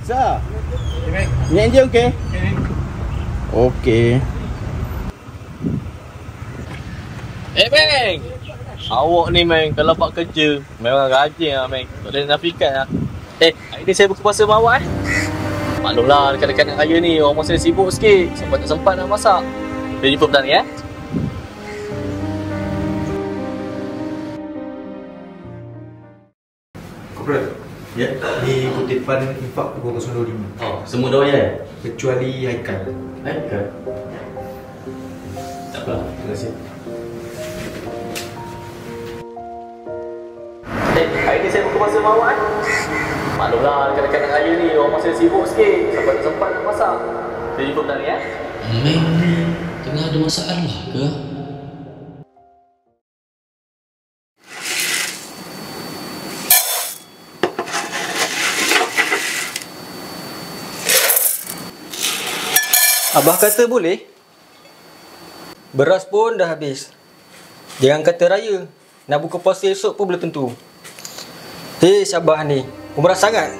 Sir. Ni enjin okey? Okey. Meng. Awak ni Meng, kalau buat kerja memang rajin lah Meng. Tak ada nafikan lah. Hari ni saya buka puasa sama awak Maklumlah dekat-dekat nak raya ni orang masa sibuk sikit. Sampai tak sempat nak masak. Kita jumpa petang ni Corporal. Ya, ni kutipan infak pukul 025. Oh, semua dah bayar? Kecuali Haikal. Haikal? Tak apa, terima kasih. Hari ni saya buka puasa sama awak Maklumlah dekat-dekat nak raya ni orang masa sibuk sikit. Sampai tak sempat nak masak. Kita jumpa petang ni Meng ni tengah ada masalah ke? Abah kata boleh. Beras pun dah habis. Jangan kata raya. Nak buka puasa esok pun belum tentu. Hei Abah ni, umrah sangat.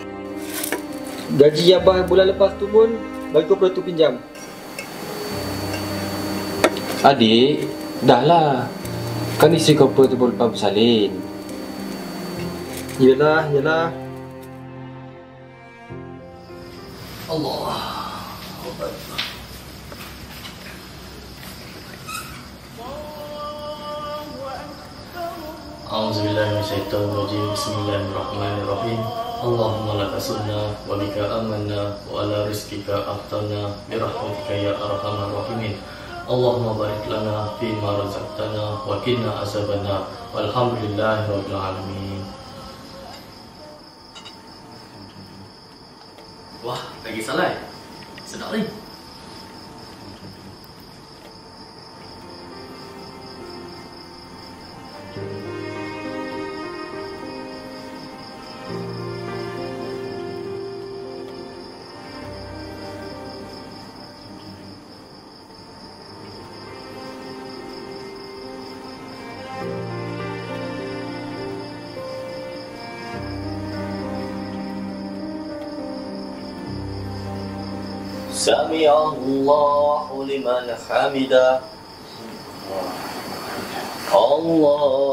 Gaji Abah bulan lepas tu pun bagi kau tu pinjam. Adik, dah lah. Kan isteri kau tu baru lepas bersalin. Yelah. Allah. A'udzubillahi minasyaitonirrajim. Bismillahirrahmanirrahim. Allahumma laka sunna wa bika amanna wa ala rizqika aftanna bi rahmatika ya arhamar rahimin. Allahumma barik lana fi ma razaqtana wa qina azabannar. Walhamdulillahi rabbil alamin. Wah, lagi salah. Sedap ni. Sami Allahu liman hamidah. Allahu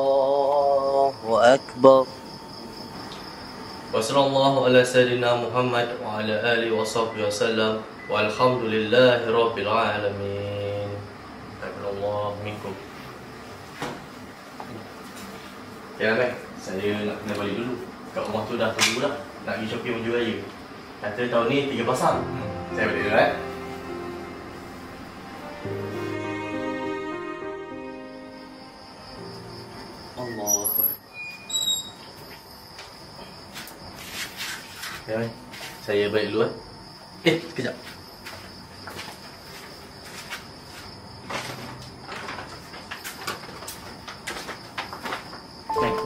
Akbar. Wa sallallahu ala sayyidina Muhammad wa ala alihi wa sahbihi wasallam. Walhamdulillahi rabbil alamin. Taqabbalallahu minkum. Ya Mek, saya nak kena balik dulu. Kat rumah tu dah tunggu dah. Nak pergi shopping baju raya. Kata tahun ni 3 pasang. Saya balik dulu Allah. Ya, saya balik dulu sekejap.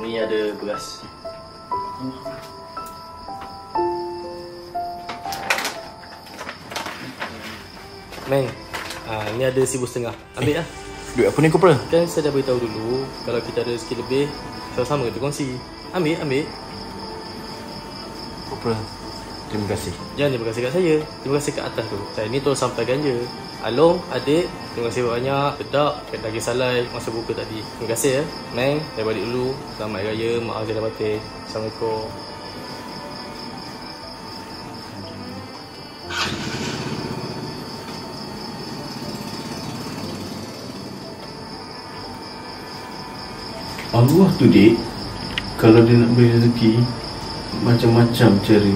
Ni ada beras. Meng, ni ada 1,500. Ambil lah. Duit apa ni Corporal? Kan saya dah beritahu dulu, kalau kita ada rezeki lebih, sama-sama kita kongsi. Ambil. Corporal, terima kasih. Jangan terima kasih kat saya. Terima kasih kat atas tu. Saya ni terus sampaikan je. Along, adik, terima kasih banyak. Pedak, daging salai masa buka tadi. Terima kasih ya. Meng, saya balik dulu. Selamat Hari Raya, maaf saya dah batin. Assalamualaikum. Allah tu dek, kalau dia nak beri rezeki macam-macam cara.